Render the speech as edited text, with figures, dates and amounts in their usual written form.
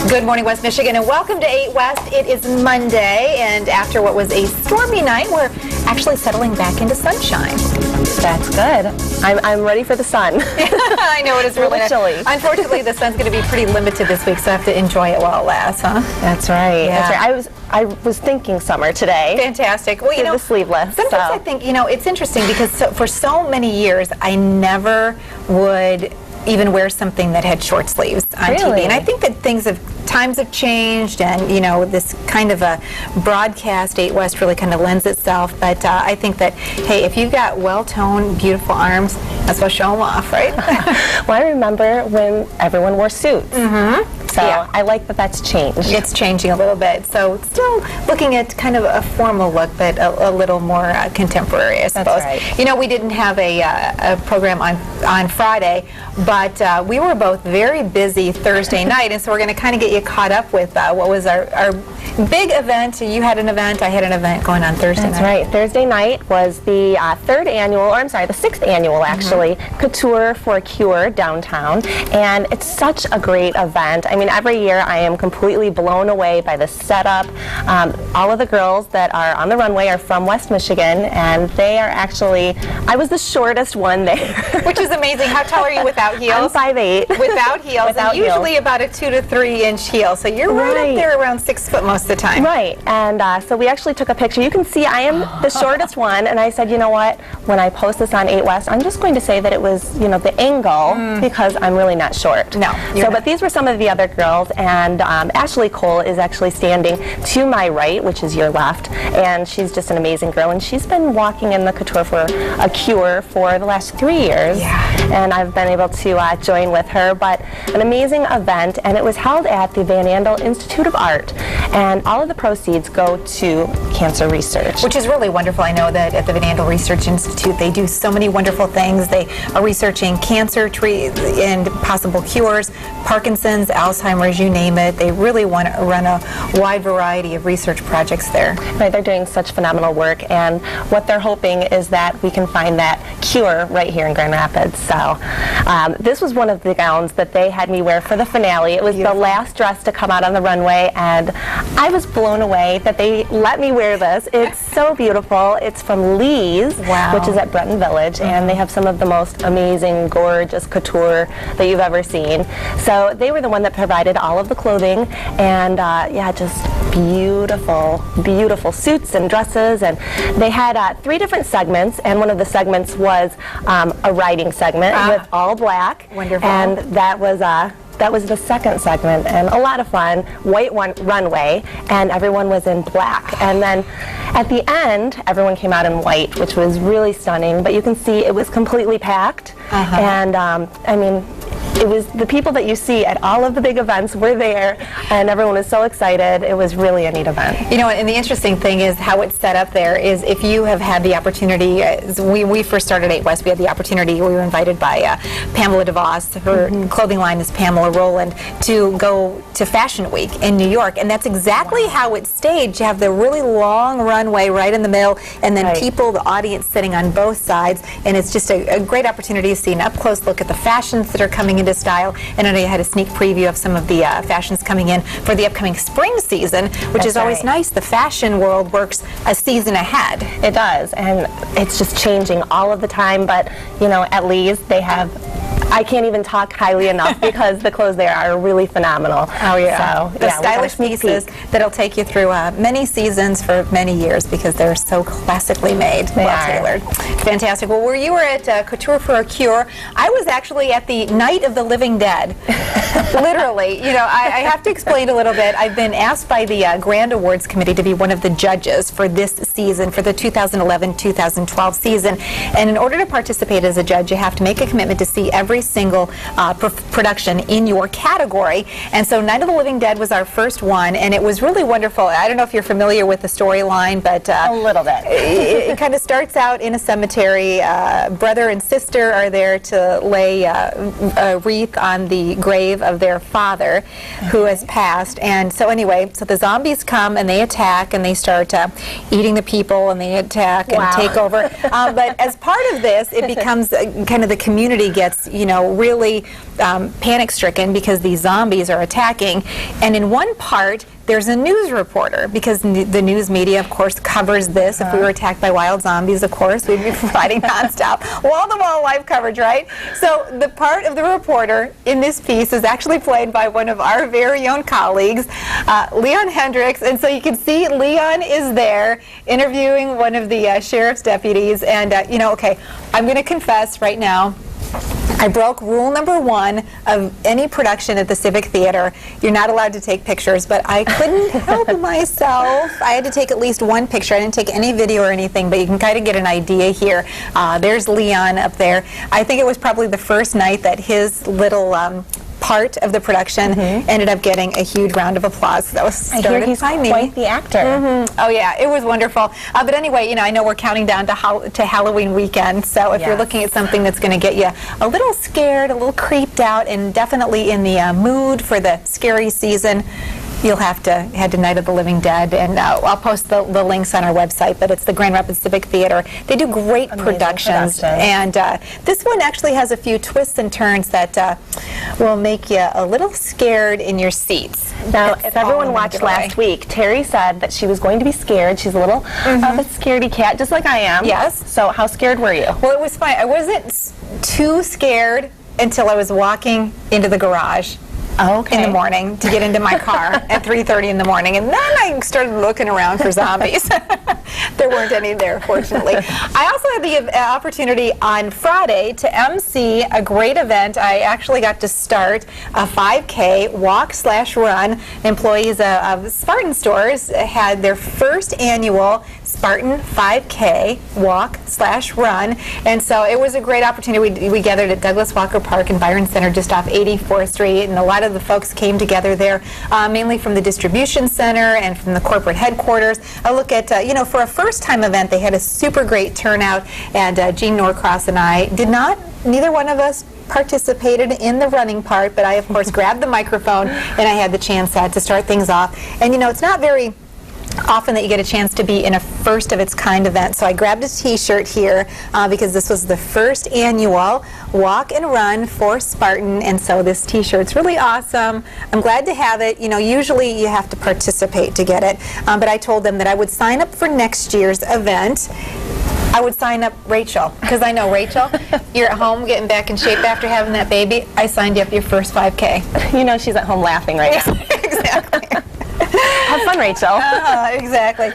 Good morning, West Michigan, and welcome to 8 West. It is Monday, and after what was a stormy night, we're actually settling back into sunshine. That's good. I'm ready for the sun. I know it is really nice. Chilly. Unfortunately, the sun's going to be pretty limited this week, so I have to enjoy it while it lasts, huh? That's right. Yeah. That's right. I was thinking summer today. Fantastic. Well, the sleeveless. Sometimes I think, it's interesting because for so many years, I never would even wear something that had short sleeves on TV. And I think that times have changed, and this kind of a broadcast 8 West really kind of lends itself. But I think that, hey, if you've got well-toned, beautiful arms, that's what show them off, right? Well, I remember when everyone wore suits. Mm-hmm. So yeah. I like that that's changed. It's changing a little bit. So still looking at kind of a formal look, but a little more contemporary, I suppose. That's right. We didn't have a program on Friday, but we were both very busy Thursday night, and so we're going to kind of get you caught up with what was our big event. You had an event, I had an event going on Thursday night. That's right. Thursday night was the the 6th annual, actually, Couture for a Cure downtown, and it's such a great event. I mean, every year I am completely blown away by the setup. All of the girls that are on the runway are from West Michigan, and they are actually, I was the shortest one there. Which is amazing. How tall are you without heels? I'm 5'8". Without heels. Without and usually about a 2 to 3 inch heel. So you're right up there around 6 foot most of the time. Right. And so we actually took a picture. You can see I am the shortest one, and I said, you know what, when I post this on 8 West, I'm just going to say that it was, the angle, because I'm really not short. No. But these were some of the other girls, and Ashley Cole is actually standing to my right, which is your left, and she's just an amazing girl, and she's been walking in the Couture for a Cure for the last 3 years, and I've been able to join with her. But an amazing event, and it was held at the Van Andel Institute of Art, and all of the proceeds go to cancer research. Which is really wonderful. I know that at the Van Andel Research Institute, they do so many wonderful things. They are researching cancer and possible cures, Parkinson's, Alzheimer's, you name it. They really want to run a wide variety of research projects there. Right, they're doing such phenomenal work, and what they're hoping is that we can find that cure right here in Grand Rapids. So this was one of the gowns that they had me wear for the finale. It was the last dress to come out on the runway, and I was blown away that they let me wear this. It's so beautiful. It's from Lee's, which is at Breton Village, and they have some of the most amazing, gorgeous couture that you've ever seen. So they were the one that provided all of the clothing, and just beautiful, beautiful suits and dresses. And they had 3 different segments, and one of the segments was a riding segment with all black. Wonderful. And that was the second segment, and a lot of fun. White runway, and everyone was in black. And then at the end, everyone came out in white, which was really stunning. But you can see it was completely packed. And I mean, it was the people that you see at all of the big events were there, and everyone was so excited. It was really a neat event. And the interesting thing is how it's set up there is if you have had the opportunity, we first started 8 West, we had the opportunity, we were invited by Pamela DeVos, her clothing line is Pamela Rowland, to go to Fashion Week in New York, and that's exactly how it's staged. You have the really long runway right in the middle, and then people, the audience sitting on both sides, and it's just a great opportunity to see an up-close look at the fashions that are coming into style. And I had a sneak preview of some of the fashions coming in for the upcoming spring season, which is always nice. The fashion world works a season ahead. It does, and it's just changing all of the time. But at least they have, I can't even talk highly enough because the clothes there are really phenomenal. Oh yeah, so, the stylish pieces that'll take you through many seasons for many years because they're so classically made, well-tailored. Fantastic. Well, where you were at Couture for a Cure, I was actually at the Night of the Living Dead. Literally, I have to explain a little bit. I've been asked by the Grand Awards Committee to be one of the judges for this season, for the 2011-2012 season. And in order to participate as a judge, you have to make a commitment to see every single production in your category. And so Night of the Living Dead was our first one, and it was really wonderful. I don't know if you're familiar with the storyline, but a little bit. it kind of starts out in a cemetery. Brother and sister are there to lay a wreath on the grave of their father who has passed. And so anyway, so the zombies come and they attack and they start eating the people, and they attack and take over. But as part of this, it becomes kind of the community gets, really panic-stricken because these zombies are attacking. And in one part, there's a news reporter, because the news media, of course, covers this. If we were attacked by wild zombies, of course, we'd be providing nonstop, wall-to-wall live coverage, right? So the part of the reporter in this piece is actually played by one of our very own colleagues, Leon Hendricks. And so you can see Leon is there interviewing one of the sheriff's deputies. And, okay, I'm going to confess right now, I broke rule number 1 of any production at the Civic Theater. You're not allowed to take pictures, but I couldn't help myself. I had to take at least one picture. I didn't take any video or anything, but you can kind of get an idea here. There's Leon up there. I think it was probably the first night that his little part of the production ended up getting a huge round of applause. That was started by me. He's quite the actor. Oh yeah, it was wonderful. But anyway, I know we're counting down to Halloween weekend, so if you're looking at something that's going to get you a little scared, a little creeped out, and definitely in the mood for the scary season, you'll have to head to Night of the Living Dead, and I'll post the links on our website, but it's the Grand Rapids Civic Theater. They do great productions, and this one actually has a few twists and turns that will make you a little scared in your seats. Now, if everyone watched last week, Terri said that she was going to be scared. She's a little of a scaredy cat, just like I am. Yes. So how scared were you? Well, it was fine. I wasn't too scared until I was walking into the garage. In the morning to get into my car at 3:30 in the morning, and then I started looking around for zombies. There weren't any there, fortunately. I also had the opportunity on Friday to MC a great event. I actually got to start a 5K walk/run. Employees of Spartan stores had their first annual Spartan 5K walk/run, and so it was a great opportunity. We gathered at Douglas Walker Park and Byron Center just off 84th Street, and a lot of the folks came together there, mainly from the distribution center and from the corporate headquarters. I look at, for a first-time event, they had a super great turnout, and Jean Norcross and I neither one of us participated in the running part, but I, of course, grabbed the microphone, and I had the chance to start things off. And, it's not very often that you get a chance to be in a first of its kind event. So I grabbed a t-shirt here because this was the first annual walk and run for Spartan, and so this t-shirt's really awesome. I'm glad to have it. Usually you have to participate to get it, but I told them that I would sign up for next year's event. I would sign up Rachel, because I know, Rachel, you're at home getting back in shape after having that baby. I signed you up your first 5K. She's at home laughing right now. Exactly. Have fun, Rachel. Exactly.